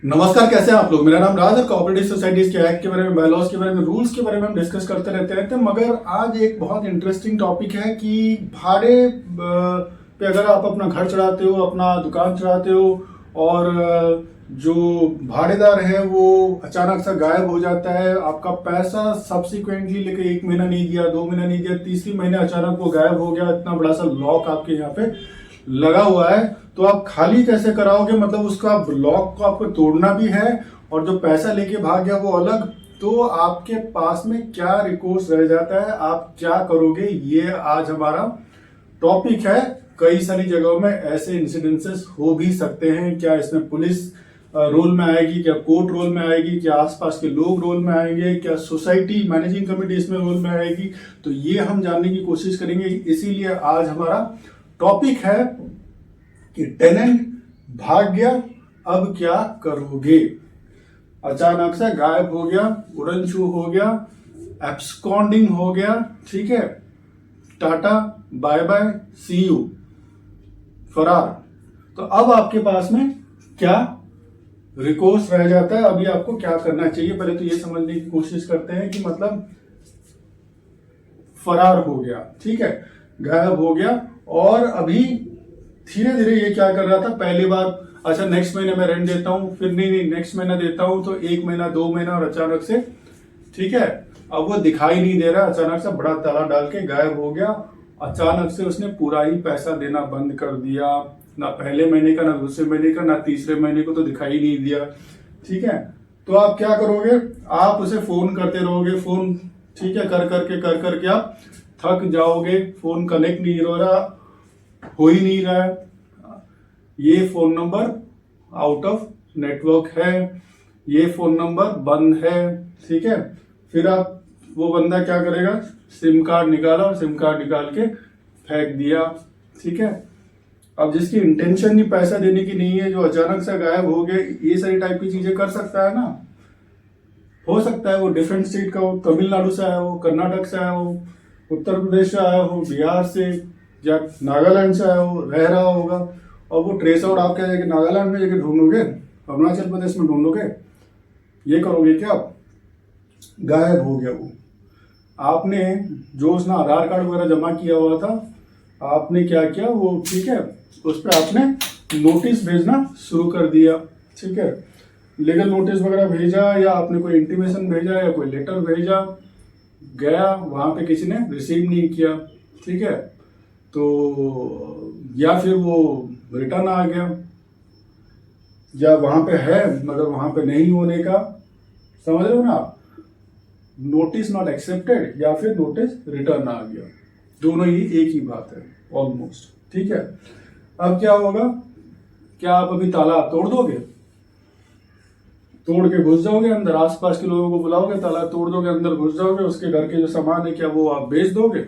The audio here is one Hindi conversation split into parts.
नमस्कार, कैसे हैं आप लोग। मेरा नाम राज है। कोऑपरेटिव सोसाइटीज के एक्ट के बारे में, बायलॉज के बारे में, रूल्स के बारे में हम डिस्कस करते रहते हैं। मगर आज एक बहुत इंटरेस्टिंग टॉपिक है कि भाड़े पे अगर आप अपना घर चढ़ाते हो, अपना दुकान चढ़ाते हो और जो भाड़ेदार है वो अचानक से गायब हो जाता है, आपका पैसा सब्सिक्वेंटली लेके 1 महीना नहीं दिया, 2 महीना नहीं दिया, तीसरी महीने अचानक वो गायब हो गया, इतना बड़ा सा लॉक आपके यहाँ पे लगा हुआ है, तो आप खाली कैसे कराओगे। मतलब उसका लॉक को आपको तोड़ना भी है और जो पैसा लेके भाग गया वो अलग। तो आपके पास में क्या रिकोर्स रह जाता है, आप क्या करोगे, ये आज हमारा टॉपिक है। कई सारी जगहों में ऐसे इंसिडेंसेस हो भी सकते हैं। क्या इसमें पुलिस रोल में आएगी, क्या कोर्ट रोल में आएगी, क्या आसपास के लोग रोल में आएंगे, क्या सोसाइटी मैनेजिंग कमेटी इसमें रोल में आएगी, तो ये हम जानने की कोशिश करेंगे। इसीलिए आज हमारा टॉपिक है कि टेनेंट भाग गया, अब क्या करोगे। अचानक से गायब हो गया, उड़न छू हो गया, एब्सकॉन्डिंग हो गया, ठीक है, टाटा बाय बाय सी यू, फरार। तो अब आपके पास में क्या रिकोर्स रह जाता है, अभी आपको क्या करना चाहिए। पहले तो ये समझने की कोशिश करते हैं कि मतलब फरार हो गया, ठीक है, गायब हो गया, और अभी धीरे धीरे ये क्या कर रहा था। पहली बार अच्छा नेक्स्ट महीने में रेंट देता हूं, फिर नहीं नेक्स्ट महीना देता हूं, तो 1 महीना 2 महीना, और अचानक से, ठीक है, अब वो दिखाई नहीं दे रहा, अचानक से बड़ा ताला डाल के गायब हो गया। अचानक से उसने पूरा ही पैसा देना बंद कर दिया, ना पहले महीने का, ना दूसरे महीने का, ना तीसरे महीने को तो दिखाई नहीं दिया, ठीक है। तो आप क्या करोगे, आप उसे फोन करते रहोगे, फोन, ठीक है, कर करके आप थक जाओगे। फोन कनेक्ट नहीं हो रहा, हो ही नहीं रहा है, ये phone number out of network है, ये फोन नंबर बंद है, ठीक है। फिर आप, वो बंदा क्या करेगा, सिम कार्ड निकाला और सिम कार्ड निकाल के फेंक दिया, ठीक है। अब जिसकी इंटेंशन ही पैसा देने की नहीं है, जो अचानक से गायब हो गए, ये सारी टाइप की चीजें कर सकता है ना। हो सकता है वो डिफरेंट स्टेट का हो, तमिलनाडु से आया हो, कर्नाटक से आया हो, उत्तर प्रदेश से आया हो, बिहार से या नागालैंड से आया हो, रह रहा होगा, और वो ट्रेस आउट आप क्या जाके नागालैंड में जाके ढूंढोगे, अरुणाचल प्रदेश में ढूंढोगे, ये करोगे क्या आप। गायब हो गया वो, आपने जो उसने आधार कार्ड वगैरह जमा किया हुआ था, आपने क्या किया वो, ठीक है, उस पर आपने नोटिस भेजना शुरू कर दिया, ठीक है, लीगल नोटिस वगैरह भेजा, या आपने कोई इंटीमेशन भेजा, या कोई लेटर भेजा, गया वहां पे किसी ने रिसीव नहीं किया, ठीक है, तो या फिर वो रिटर्न आ गया, या वहां पे है मगर वहां पे नहीं होने का, समझ रहे हो ना आप, नोटिस नॉट एक्सेप्टेड या फिर नोटिस रिटर्न आ गया, दोनों ही एक ही बात है ऑलमोस्ट, ठीक है। अब क्या होगा, क्या आप अभी ताला तोड़ दोगे, तोड़ के घुस जाओगे अंदर, आसपास के लोगों को बुलाओगे, ताला तोड़ दोगे, अंदर घुस जाओगे, उसके घर के जो सामान है क्या वो आप बेच दोगे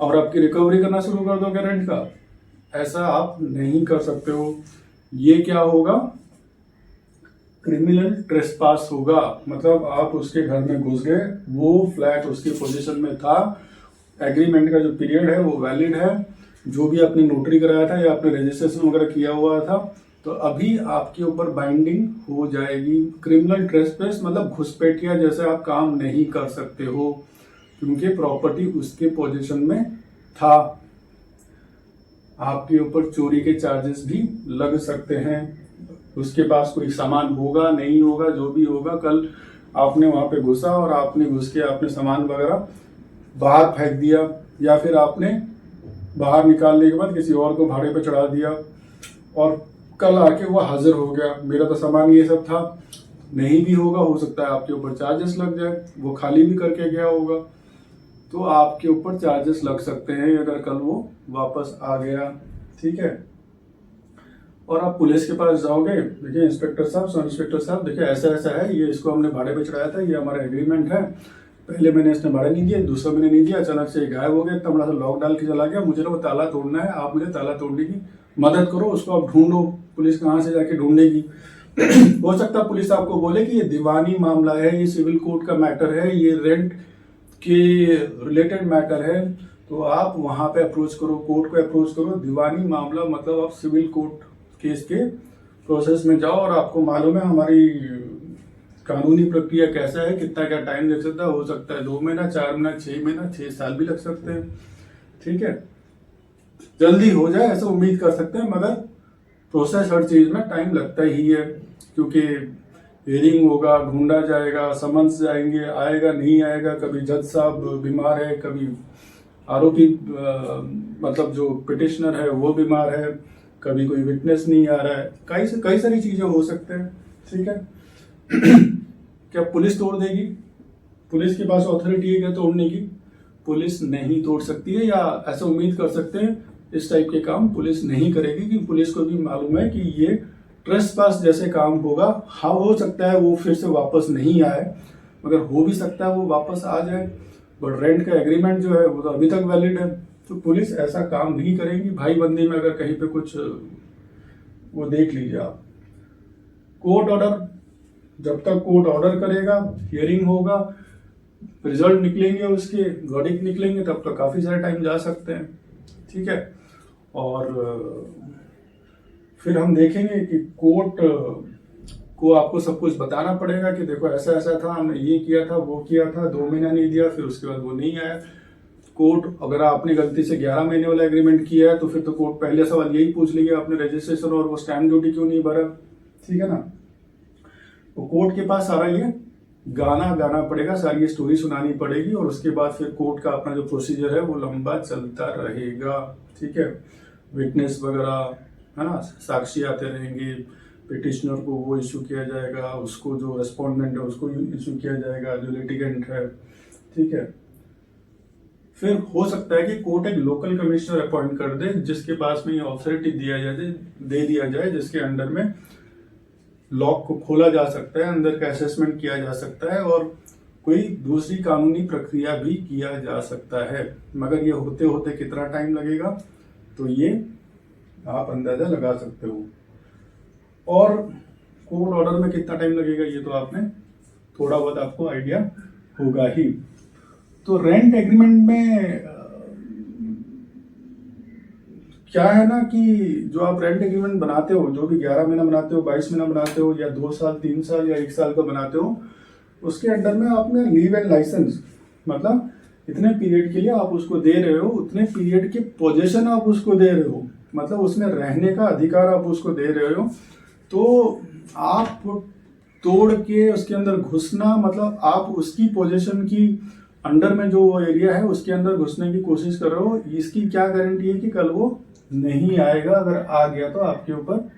और आपकी रिकवरी करना शुरू कर दोगे रेंट का। ऐसा आप नहीं कर सकते हो। ये क्या होगा, क्रिमिनल ट्रेसपास होगा। मतलब आप उसके घर में घुस गए, वो फ्लैट उसकी पोजीशन में था, एग्रीमेंट का जो पीरियड है वो वैलिड है, जो भी आपने नोटरी कराया था या आपने रजिस्ट्रेशन वगैरह किया हुआ था, तो अभी आपके ऊपर बाइंडिंग हो जाएगी। क्रिमिनल ट्रेसपास मतलब घुसपैठिया जैसे आप काम नहीं कर सकते हो, क्योंकि प्रॉपर्टी उसके पोजीशन में था। आपके ऊपर चोरी के चार्जेस भी लग सकते हैं। उसके पास कोई सामान होगा नहीं होगा, जो भी होगा, कल आपने वहां पे घुसा और आपने घुस के आपने सामान वगैरह बाहर फेंक दिया, या फिर आपने बाहर निकालने के बाद किसी और को भाड़े पे चढ़ा दिया और कल आके वो हाजिर हो गया, मेरा तो सामान ये सब था, नहीं भी होगा, हो सकता है आपके ऊपर चार्जेस लग जाए, वो खाली भी करके गया होगा, तो आपके ऊपर चार्जेस लग सकते हैं अगर कल वो वापस आ गया, ठीक है। और आप पुलिस के पास जाओगे, देखिए इंस्पेक्टर साहब, सब इंस्पेक्टर साहब, देखिए ऐसा ऐसा है, ये इसको हमने भाड़े पे चढ़ाया था, ये हमारा एग्रीमेंट है, पहले महीने इसने भाड़ा नहीं दिया, दूसरा महीने नहीं दिया, अचानक से गायब हो गया, इतना बड़ा सा लॉक डाल के चला गया, मुझे ना वो ताला तोड़ना है, आप मुझे ताला तोड़ने की मदद करो, उसको आप ढूंढो, पुलिस कहाँ से जाके ढूंढेगी। हो सकता है पुलिस आपको बोले कि ये दीवानी मामला है, ये सिविल कोर्ट का मैटर है, ये रेंट के रिलेटेड मैटर है, तो आप वहां पे अप्रोच करो, कोर्ट को अप्रोच करो। दीवानी मामला मतलब आप सिविल कोर्ट केस के प्रोसेस में जाओ और आपको मालूम है हमारी कानूनी प्रक्रिया कैसा है, कितना क्या टाइम लग सकता है। हो सकता है 2 महीना, 4 महीना, 6 महीना, 6 साल भी लग सकते हैं। ठीक है, जल्दी हो जाए ऐसा उम्मीद कर सकते हैं, मगर प्रोसेस हर चीज में टाइम लगता ही है, क्योंकि हियरिंग होगा, ढूंढा जाएगा, समन्स जाएंगे, आएगा नहीं आएगा, कभी जज साहब बीमार है, कभी आरोपी मतलब जो पिटिशनर है वो बीमार है, कभी कोई विटनेस नहीं आ रहा है, कई सारी चीजें हो सकते हैं। ठीक है क्या पुलिस तोड़ देगी? पुलिस के पास ऑथोरिटी है क्या तोड़ने की? पुलिस नहीं तोड़ सकती है, या ऐसा उम्मीद कर सकते हैं इस टाइप के काम पुलिस नहीं करेगी, कि पुलिस को भी मालूम है कि ये ट्रेसपास जैसे काम होगा। हाँ, हो सकता है वो फिर से वापस नहीं आए, मगर हो भी सकता है वो वापस आ जाए, बट रेंट का एग्रीमेंट जो है वो तो अभी तक वैलिड है। तो पुलिस ऐसा काम नहीं करेगी। भाई बंदी में अगर कहीं पे कुछ, वो देख लीजिए आप, कोर्ट ऑर्डर, जब तक कोर्ट ऑर्डर करेगा, हियरिंग होगा, रिजल्ट निकलेंगे, उसके वर्डिक्ट निकलेंगे, तब तक काफी सारे टाइम जा सकते हैं। ठीक है, और फिर हम देखेंगे कि कोर्ट को आपको सब कुछ बताना पड़ेगा कि देखो ऐसा ऐसा था, हमने ये किया था, वो किया था, 2 महीना नहीं दिया, फिर उसके बाद वो नहीं आया। कोर्ट, अगर आपने गलती से 11 महीने वाला एग्रीमेंट किया है तो फिर तो कोर्ट पहले सवाल यही पूछ लेगी आपने रजिस्ट्रेशन और वो स्टैम्प ड्यूटी क्यों नहीं भरा। ठीक है ना, तो कोर्ट के पास सारा ये गाना पड़ेगा, सारी ये स्टोरी सुनानी पड़ेगी, और उसके बाद फिर कोर्ट का अपना जो प्रोसीजर है वो लंबा चलता रहेगा। ठीक है, विटनेस वगैरह है ना, साक्षी आते रहेंगे, पिटिशनर को वो इशू किया जाएगा, उसको जो रेस्पोंडेंट है उसको इशू किया जाएगा, जो लिटिगेंट है। ठीक है, फिर हो सकता है कि कोर्ट एक लोकल कमिश्नर अपॉइंट कर दे, जिसके पास में ये ऑथोरिटी दे दिया जाए, जिसके अंडर में लॉक को खोला जा सकता है, अंदर का असेसमेंट किया जा सकता है, और कोई दूसरी कानूनी प्रक्रिया भी किया जा सकता है। मगर ये होते होते कितना टाइम लगेगा, तो ये आप अंदाजा लगा सकते हो। और कोर्ट ऑर्डर में कितना टाइम लगेगा, ये तो आपने थोड़ा बहुत आपको आइडिया होगा ही। तो रेंट एग्रीमेंट में क्या है ना, कि जो आप रेंट एग्रीमेंट बनाते हो, जो भी 11 महीना बनाते हो, 22 महीना बनाते हो, या 2 साल, 3 साल या 1 साल का बनाते हो, उसके अंडर में आपने लीव एंड लाइसेंस, मतलब इतने पीरियड के लिए आप उसको दे रहे हो, उतने पीरियड के पोजीशन आप उसको दे रहे हो, मतलब उसमें रहने का अधिकार आप उसको दे रहे हो। तो आप तोड़ के उसके अंदर घुसना, मतलब आप उसकी पोजीशन की अंडर में जो एरिया है उसके अंदर घुसने की कोशिश कर रहे हो। इसकी क्या गारंटी है कि कल वो नहीं आएगा? अगर आ गया तो आपके ऊपर,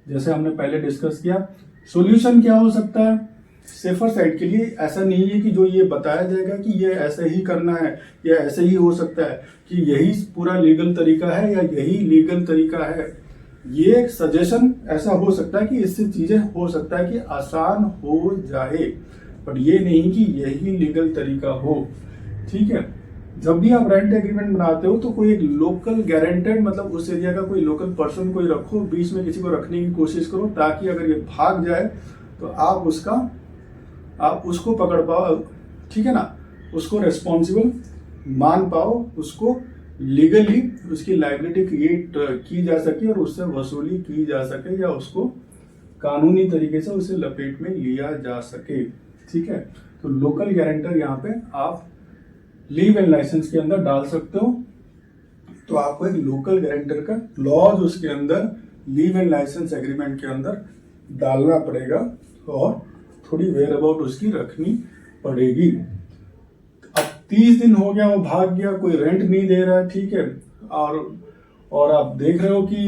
जैसे हमने पहले डिस्कस किया, सॉल्यूशन क्या हो सकता है सेफर साइड के लिए। ऐसा नहीं है कि जो ये बताया जाएगा कि ये ऐसे ही करना है या ऐसे ही हो सकता है, कि यही पूरा लीगल तरीका है या यही लीगल तरीका है। ये एक सजेशन ऐसा हो सकता है कि इससे चीजें हो सकता है कि आसान हो जाए, पर ये नहीं कि यही लीगल तरीका हो। ठीक है, जब भी आप रेंट एग्रीमेंट बनाते हो तो कोई एक लोकल गारंटेड, मतलब उस एरिया का कोई लोकल पर्सन कोई रखो, बीच में किसी को रखने की कोशिश करो, ताकि अगर ये भाग जाए तो आप उसको पकड़ पाओ। ठीक है ना, उसको रेस्पॉन्सिबल मान पाओ, उसको लीगली उसकी लायबिलिटी क्रिएट की जा सके और उससे वसूली की जा सके, या उसको कानूनी तरीके से उसे लपेट में लिया जा सके। ठीक है, तो लोकल गारंटर यहाँ पे आप लीव एंड लाइसेंस के अंदर डाल सकते हो। तो आपको एक लोकल गारंटर का क्लॉज उसके अंदर लीव एंड लाइसेंस एग्रीमेंट के अंदर डालना पड़ेगा, और थोड़ी वेयर अबाउट उसकी रखनी पड़ेगी। अब 30 दिन हो गया, वो भाग गया, कोई रेंट नहीं दे रहा है। ठीक है, और आप देख रहे हो कि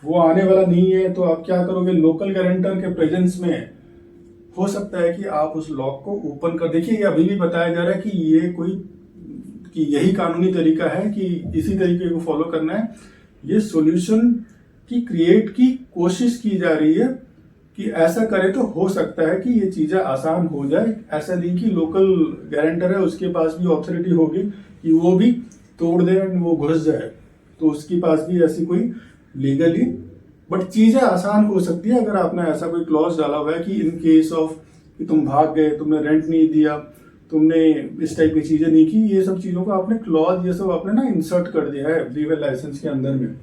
वो आने वाला नहीं है, तो आप क्या करोगे? लोकल गारंटर के प्रेजेंस में हो सकता है कि आप उस लॉक को ओपन कर देखिए। ये अभी भी बताया जा रहा है कि यही कानूनी तरीका है, कि इसी तरीके को फॉलो करना है। ये सॉल्यूशन की क्रिएट की कोशिश की जा रही है कि ऐसा करे तो हो सकता है कि ये चीजें आसान हो जाए। ऐसा नहीं कि लोकल गारंटर है उसके पास भी ऑथोरिटी होगी कि वो भी तोड़ दे, वो घुस जाए, तो उसके पास भी ऐसी कोई लीगली, बट चीजें आसान हो सकती है अगर आपने ऐसा कोई क्लॉज डाला हुआ है कि इन केस ऑफ कि तुम भाग गए, तुमने रेंट नहीं दिया, तुमने इस टाइप की चीजें नहीं की, ये सब चीजों को आपने क्लॉज ये सब आपने ना इंसर्ट कर दिया है लीव एंड लाइसेंस के अंदर में।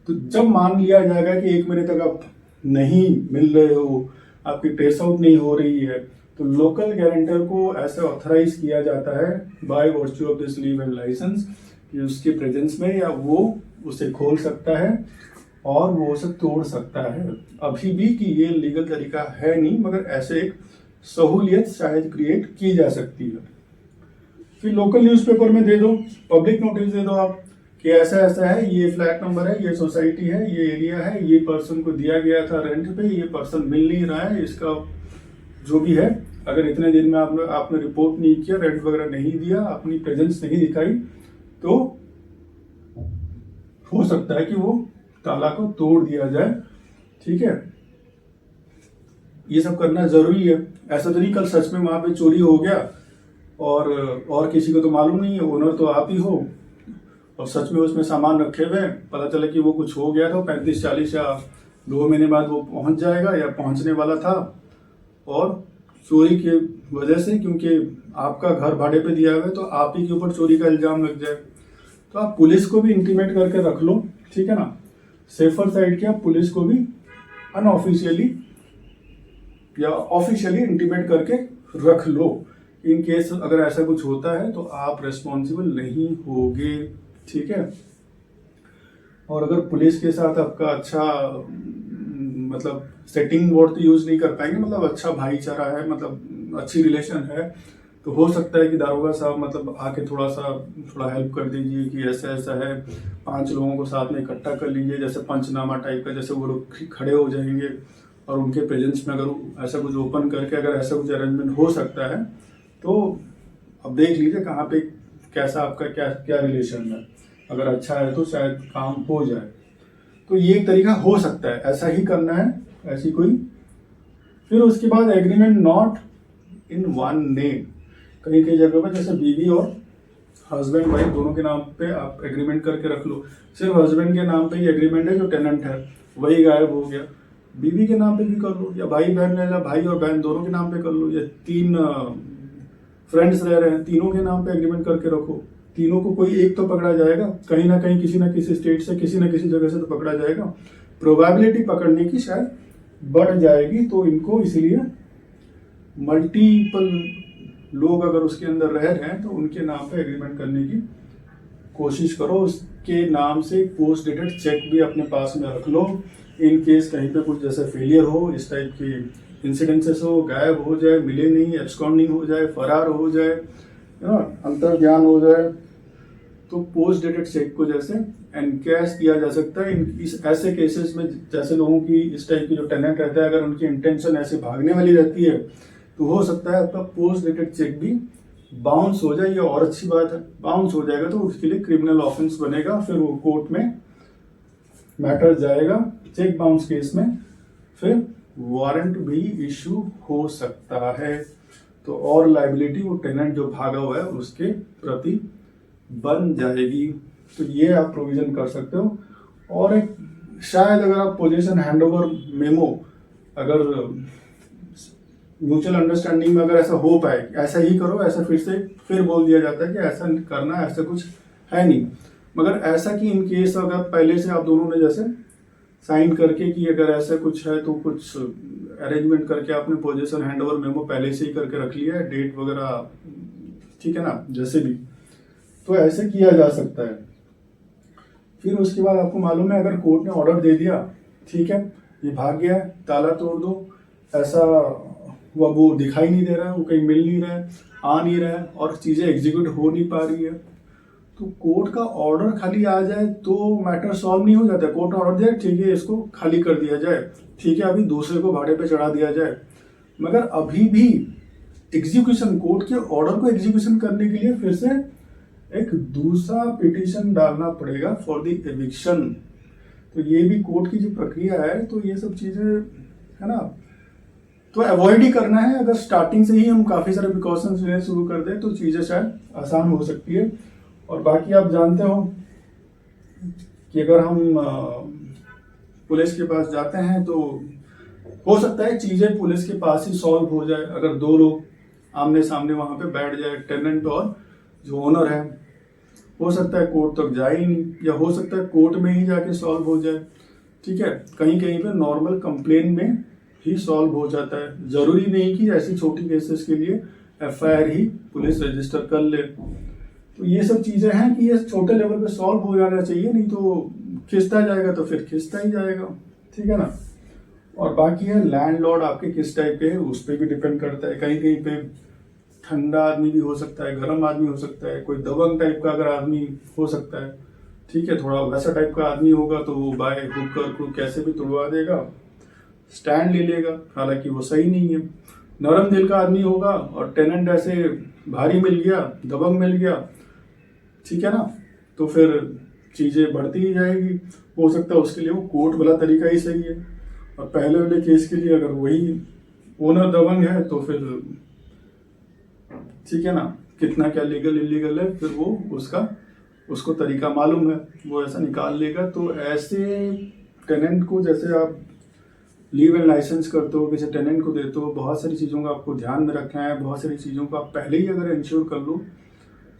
तो जब मान लिया जाएगा कि 1 महीने तक आप नहीं मिल रहे हो, आपकी ट्रेस आउट नहीं हो रही है, तो लोकल गारंटर को ऐसे ऑथराइज किया जाता है by virtue of this leave and licence कि उसके प्रेजेंस में या वो उसे खोल सकता है और वो उसे तोड़ सकता है। अभी भी कि ये लीगल तरीका है नहीं, मगर ऐसे एक सहूलियत शायद क्रिएट की जा सकती है। फिर लोकल न्यूज़पेपर में दे दो, पब्लिक नोटिस दे दो आप कि ऐसा ऐसा है, ये फ्लैट नंबर है, ये सोसाइटी है, ये एरिया है, ये पर्सन को दिया गया था रेंट पे, ये पर्सन मिल नहीं रहा है, इसका जो भी है, अगर इतने दिन में आपने रिपोर्ट नहीं किया, रेंट वगैरह नहीं दिया, अपनी प्रेजेंस नहीं दिखाई, तो हो सकता है कि वो ताला को तोड़ दिया जाए। ठीक है, ये सब करना जरूरी है। ऐसा तो नहीं कल सच में वहां पे चोरी हो गया और किसी को तो मालूम नहीं है, ओनर तो आप ही हो, और सच में उसमें सामान रखे हुए हैं, पता चला कि वो कुछ हो गया था, 35-40 या 2 महीने बाद वो पहुंच जाएगा या पहुंचने वाला था, और चोरी की वजह से, क्योंकि आपका घर भाड़े पे दिया हुआ है, तो आप ही के ऊपर चोरी का इल्जाम लग जाए। तो आप पुलिस को भी इंटीमेट करके रख लो, ठीक है ना, सेफर साइड के आप पुलिस को भी अनऑफिशियली या ऑफिशियली इंटीमेट करके रख लो। इन केस अगर ऐसा कुछ होता है तो आप रेस्पॉन्सिबल नहीं होगे। ठीक है, और अगर पुलिस के साथ आपका अच्छा मतलब सेटिंग वर्ड तो यूज नहीं कर पाएंगे, मतलब अच्छा भाईचारा है, मतलब अच्छी रिलेशन है, तो हो सकता है कि दारोगा साहब मतलब आके थोड़ा हेल्प कर दीजिए कि ऐसा ऐसा है, 5 लोगों को साथ में इकट्ठा कर लीजिए, जैसे पंचनामा टाइप का, जैसे वो लोग खड़े हो जाएंगे और उनके प्रेजेंस में अगर ऐसा कुछ ओपन करके अगर ऐसा कुछ अरेंजमेंट हो सकता है, तो अब देख लीजिए कहाँ पे कैसा आपका क्या रिलेशन है। अगर अच्छा है तो शायद काम हो जाए। तो ये एक तरीका हो सकता है, ऐसा ही करना है, ऐसी कोई। फिर उसके बाद agreement not in one name, कहीं कई जगह पर जैसे बीवी और हस्बैंड वाइफ दोनों के नाम पे आप एग्रीमेंट करके रख लो। सिर्फ हस्बैंड के नाम पे ही एग्रीमेंट है, जो टेनेंट है वही गायब हो गया, बीवी के नाम पे भी कर लो, या भाई बहन या भाई और बहन दोनों के नाम पे कर लो, या 3 फ्रेंड्स रह रहे हैं, तीनों के नाम पे एग्रीमेंट करके रखो। तीनों को कोई एक तो पकड़ा जाएगा, कहीं ना कहीं किसी ना किसी स्टेट से, किसी ना किसी जगह से तो पकड़ा जाएगा। प्रोबेबिलिटी पकड़ने की शायद बढ़ जाएगी, तो इनको इसलिए मल्टीपल लोग अगर उसके अंदर रह रहे हैं तो उनके नाम पे एग्रीमेंट करने की कोशिश करो। उसके नाम से पोस्ट डेटेड चेक भी अपने पास में रख लो, इन केस कहीं पे कुछ जैसे फेलियर हो, इस टाइप की इंसिडेंसेस हो, गायब हो जाए, मिले नहीं, एब्सकॉन्डिंग हो जाए, फरार हो जाए, अंतर ज्ञान हो जाए, तो पोस्ट डेटेड चेक को जैसे एनकैश किया जा सकता है। इस ऐसे केसेस में जैसे लोगों की इस टाइप की जो टेनेंट रहता है, अगर उनकी इंटेंशन ऐसे भागने वाली रहती है, तो हो सकता है आपका पोस्ट डेटेड चेक भी बाउंस हो जाए। ये और अच्छी बात है, बाउंस हो जाएगा तो उसके लिए क्रिमिनल ऑफेंस बनेगा, फिर वो कोर्ट में मैटर जाएगा चेक बाउंस केस में, फिर वारंट भी इशू हो सकता है, तो और लाइबिलिटी वो टेनेंट जो भागा हुआ है उसके प्रति बन जाएगी। तो ये आप प्रोविजन कर सकते हो। और एक शायद अगर आप पोजीशन हैंडओवर मेमो अगर म्यूचुअल अंडरस्टैंडिंग में अगर ऐसा हो पाए, ऐसा ही करो, ऐसा फिर बोल दिया जाता है कि ऐसा करना, ऐसा कुछ है नहीं। मगर ऐसा कि इन केस अगर पहले से आप दोनों ने जैसे साइन करके कि अगर ऐसा कुछ है तो कुछ अरेंजमेंट करके आपने पोजीशन हैंडओवर मेमो पहले से ही करके रख लिया है, डेट वगैरह, ठीक है ना, जैसे भी, तो ऐसे किया जा सकता है। फिर उसके बाद आपको मालूम है अगर कोर्ट ने ऑर्डर दे दिया, ठीक है, ये भाग गया है, ताला तोड़ दो, ऐसा वो दिखाई नहीं दे रहा है, वो कहीं मिल नहीं रहा है, आ नहीं रहा है, और चीजें एग्जीक्यूट हो नहीं पा रही है, तो कोर्ट का ऑर्डर खाली आ जाए तो मैटर सॉल्व नहीं हो जाता। कोर्ट ऑर्डर दिया, ठीक है, इसको खाली कर दिया जाए, ठीक है, अभी दूसरे को भाड़े पे चढ़ा दिया जाए, मगर अभी भी एग्जीक्यूशन, कोर्ट के ऑर्डर को एग्जीक्यूशन करने के लिए फिर से एक दूसरा पिटीशन डालना पड़ेगा फॉर द एविक्शन। तो ये भी कोर्ट की जो प्रक्रिया है, तो ये सब चीजें है ना, तो अवॉइड ही करना है। अगर स्टार्टिंग से ही हम काफी सारे प्रिकॉशंस लेने शुरू कर दें तो चीजें शायद आसान हो सकती है। और बाकी आप जानते हो कि अगर हम पुलिस के पास जाते हैं तो हो सकता है चीजें पुलिस के पास ही सॉल्व हो जाए, अगर 2 लोग आमने सामने वहां पे बैठ जाए, टेनेंट और जो ओनर है, हो सकता है कोर्ट तक जाए ही नहीं, या हो सकता है कोर्ट में ही जाके सॉल्व हो जाए। ठीक है, कहीं कहीं पे नॉर्मल कंप्लेन में ही सॉल्व हो जाता है। जरूरी नहीं कि ऐसी छोटी केसेस के लिए एफआईआर ही पुलिस रजिस्टर कर ले। तो ये सब चीजें हैं कि ये छोटे लेवल पे सॉल्व हो जाना चाहिए, नहीं तो खिंचता जाएगा तो फिर खिंचता ही जाएगा। ठीक है ना। और बाकी है लैंडलॉर्ड आपके किस टाइप के है उस पर भी डिपेंड करता है। कहीं कहीं पे ठंडा आदमी भी हो सकता है, गर्म आदमी हो सकता है, कोई दबंग टाइप का अगर आदमी हो सकता है। ठीक है, थोड़ा वैसा टाइप का आदमी होगा तो वो बाय हुक और क्रूक कैसे भी तुड़वा देगा, स्टैंड ले लेगा, हालांकि वो सही नहीं है। नरम दिल का आदमी होगा और टेनेंट ऐसे भारी मिल गया, दबंग मिल गया, ठीक है ना, तो फिर चीजें बढ़ती ही जाएगी। हो सकता है उसके लिए वो कोर्ट वाला तरीका ही सही है, और पहले वाले केस के लिए अगर वही ओनर दबंग है तो फिर ठीक है ना, कितना क्या लीगल इलीगल है फिर वो उसको तरीका मालूम है, वो ऐसा निकाल लेगा। तो ऐसे टेनेंट को जैसे आप लीव एंड लाइसेंस करते हो, किसी टेनेंट को देते हो, बहुत सारी चीज़ों का आपको ध्यान में रखना है, बहुत सारी चीज़ों को आप पहले ही अगर इंश्योर कर लो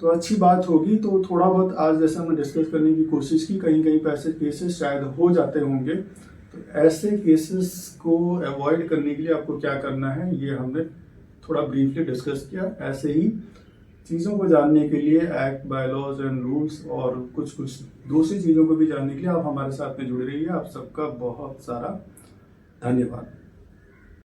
तो अच्छी बात होगी। तो थोड़ा बहुत आज जैसा हमने डिस्कस करने की कोशिश की, कहीं कहीं पे ऐसे केसेस शायद हो जाते होंगे, तो ऐसे केसेस को अवॉइड करने के लिए आपको क्या करना है ये हमने थोड़ा ब्रीफली डिस्कस किया। ऐसे ही चीज़ों को जानने के लिए एक्ट, बायलॉज एंड रूल्स और कुछ दूसरी चीज़ों को भी जानने के लिए आप हमारे साथ में जुड़े रहिए। आप सबका बहुत सारा धन्यवाद।